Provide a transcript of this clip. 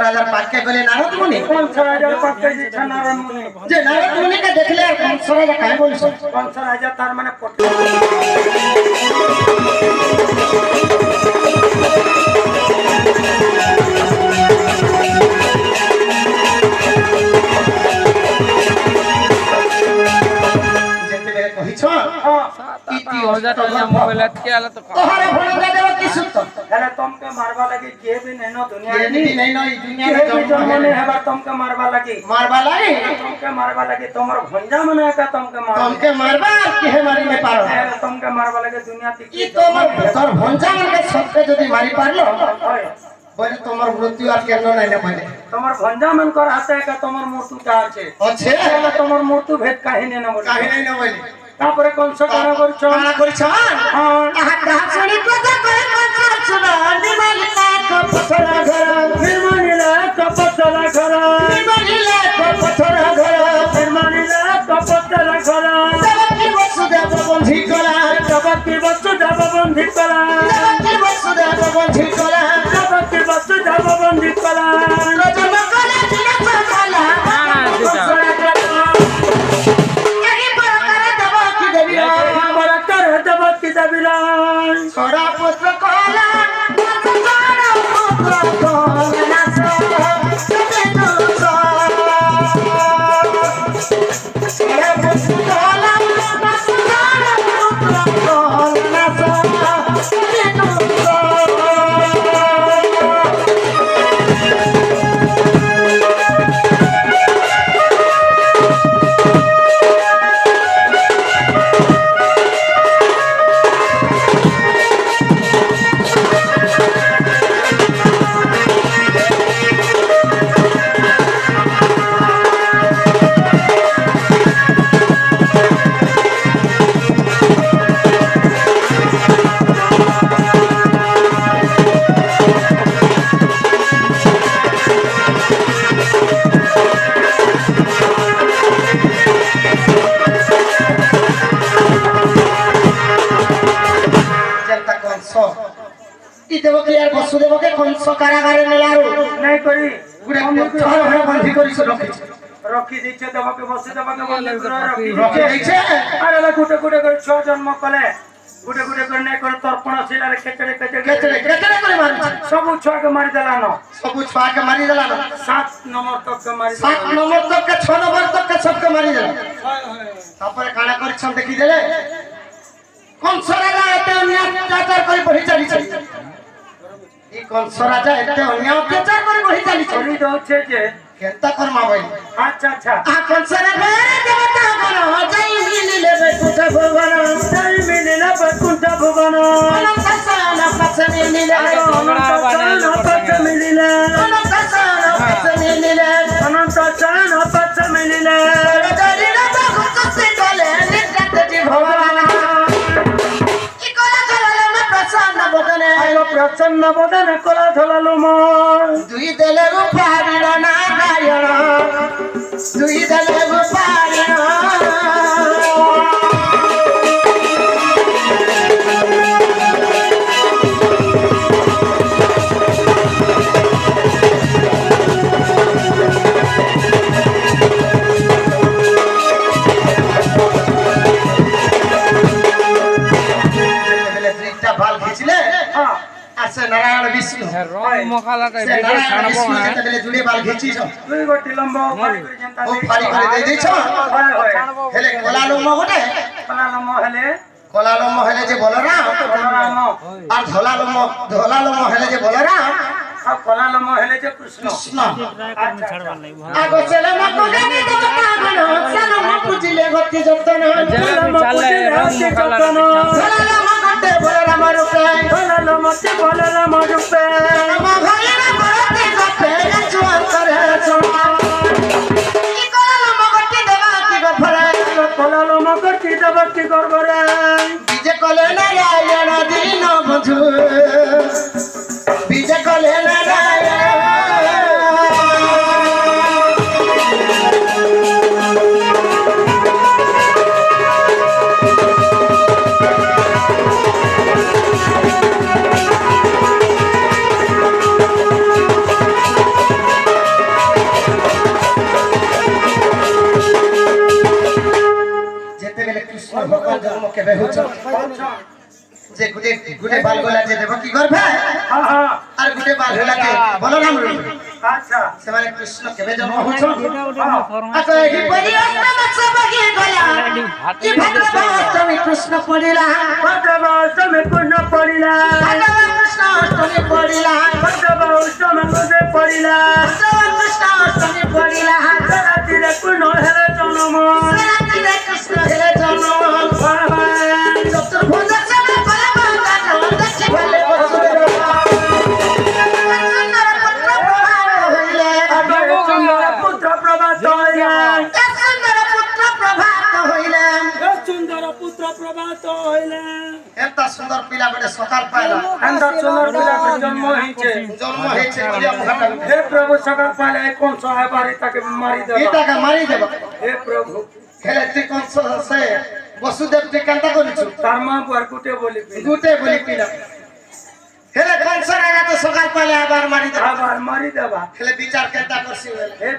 রাজার পাককে গেলে নারদ মুনি কংস রাজার পাককে দিচ্ছে নারায়ণ মুনি যে নারদ মুনিকে দেখলে আর কংস রাজা কাই বলছ কংস রাজা তার মানে যেতে কহিছ ইতি মোবাইল আজকে আলা তো তোহারে ভণঙ্গা দেব কি সত্য হেলে তোমকে মারবা লাগি কে বি নেনো দুনিয়া এনি নাই নই দুনিয়া কে বি জন্ম নে হেবা তোমকে মারবা লাগি মারবা লাগে তোমকে মারবা লাগি তোমার ভঞ্জা মানে একা তোমকে মারবা তোমকে মারবা কি হে মারি নে পারো হেলে তোমকে মারবা লাগি দুনিয়াতে কি তোমার তোর ভঞ্জা মানে সবকে যদি মারি পারলো হয় বলে তোমার মৃত্যু আর কেন নাই না পারে তোমার ভঞ্জা মান কর হাতে একা তোমার মূর্তিটা আছে আছে হেলে তোমার মূর্তি ভেদ কাহিনী না বলে কাহিনী না বলে তারপরে কংস কানা করছ কানা করিছ আহা দাসনি কথা কই কথা শুনা নিমালিকা কপছরা ঘর নির্মাণিলা কপতলা ঘর নিমালিকা কপছরা ঘর নির্মাণিলা কপতলা ঘর দেবকী বসুদেব বন্ধি কলা জগতি বস্তু যাব বন্ধি কলা দেবকী বসুদেব বন্ধি কলা জগতি বস্তু যাব বন্ধি কলা রজব কলা দিনা কলা কপছরা ঘর এই প্রকার দেবকী দেবী বরকর দেবতি দেবিরাজ সরা পুত্র কলা সরা পুত্র কলা নাচ সতে তুস সরা পুত্র কলা নাচ সরা পুত্র কলা নাচ সতে তুস দেবকী আর বসুদেবকে কংস কারাগারে নেলারু নাই করি গুড়ে ছড় হয়ে বন্ধি করিছ রখিছ রক্ষি দিচ্ছে দেবকে বসে দেবকে বন্ধি করে রক্ষি রখি দিচ্ছে দিছে আর এলা গুটে গুটে করে ছ জন্ম কলে গুটে গুটে করে নাই করে তর্পণ শিলারে খেচড়ে কেচড়ে খেচড়ে কেচড়ে করে মারিছ সবু ছুয়াকে মারি দেলানো সবু ছুয়াকে মারি দেলা 7 নম্বর তককে মারি 7 নম্বর তককে 6 নম্বর তককে সবকে মারি দেলা তারপরে কানা করিছ দেখি দেলে কংস রাজা এতে অত্যাচার করে বহি চালিছে এই কংস রাজা এতে অত্যাচার করে বহি চালিছে চলি তো হচ্ছে যে কেনতা কর্মা বলি আচ্ছা আচ্ছা কংস রাজা দেবতা গণ যাই মিলিলে বৈকুণ্ঠ ভুবন যাই মিলিলে বৈকুণ্ঠ ভুবন অনন্ত সান পাছ মিলিলে অনন্ত মিলিলে অনন্ত সান পাছ মিলিলে অনন্ত চান অপচ্ছ মিলিলে জলিল ভগত গলে নিত্যাতি ভগবান কি কলা চললে প্রসন্ন বদনে প্রসন্ন বদনে কলা ধলালো মন দুই দেলে পারিল নারায়ণ দুই দেলে পারিল ভাল খিচিলে আছে নারায়ণ বিষ্ণু মখালাটা সে নারায়ণ বিষ্ণু যেতবেলে জুড়ে বাল ঘিচিছ দুই গোটি লম্ব ফাড়ি করে জেনতা ও ফাড়ি করে দেই দিছ হয় হয় হেলে কলালম্ব গোটে কলা লম্ব হেলে কলালম্ব হেলে যে বলরাম বলরাম আর ধলালম্ব হেলে যে বলরাম আর কলা লম্ব হেলে যে কৃষ্ণ কৃষ্ণ আগো ছেলে মকু জানি দেব পাগল সালম পুজিলে গতি যতন লম্ব পুজিলে গতি যতন ধলালম্ব গতে বলরাম রূপে কলা লম্ব তে বলরাম রূপে নম ভাইরা গতে গতে জুয়ান করে সোনা কি কলালম্ব গতি দেবা কি গফরে কলা লম্ব গতি দেবা কি গর্বরে বিজে কলে নারায়ণ দিন বধু বিজে কলে নারায়ণ গুটে বাল গোলা যে দেব কি করবে হ্যাঁ হ্যাঁ আর গুটে বাল গোলা যে বলরাম রই আচ্ছা সেমানে কৃষ্ণ কেবে জন্ম হইছো হ্যাঁ আচ্ছা এই পরি অষ্টমৎস বগি গলা কি ভাদ্রবাষ্টমী কৃষ্ণ পড়িলা ভাদ্রবাষ্টমী কৃষ্ণ পড়িলা কৃষ্ণ অষ্টমী পড়িলা ভাদ্রবাষ্টমী কৃষ্ণ পড়িলা কৃষ্ণ অষ্টমী পড়িলা রাতিরে কৃষ্ণ হেলে জন্ম রাতিরে কৃষ্ণ হেলে জন্ম চতুর্ভুজ সময় পরম দেখি ভালে বসুদেব পুত্র প্রভাত হইলেন সুন্দর পুত্র প্রভাত হইলেন সুন্দর পুত্র প্রভাত হইলেন এত সুন্দর পিলা বটে সকাল পাইলা এত সুন্দর পিলাকে জন্ম হয়েছে জন্ম হয়েছে বলিয়া মুখাটা হে প্রভু সকাল পাইলে কোন সহায় বাড়ি তাকে মারি দেব এটাকে মারি দেব হে প্রভু খেলে তুই কংস আছে বসুদেব তুই কেনটা করিছু তার মা বুয়ার গুটে বলি গুটে বলি পিলা খেলে কংস রাজা তো সকাল পাইলে আবার মারি দেব আবার মারি দেবা খেলে বিচার কেনটা করছি হে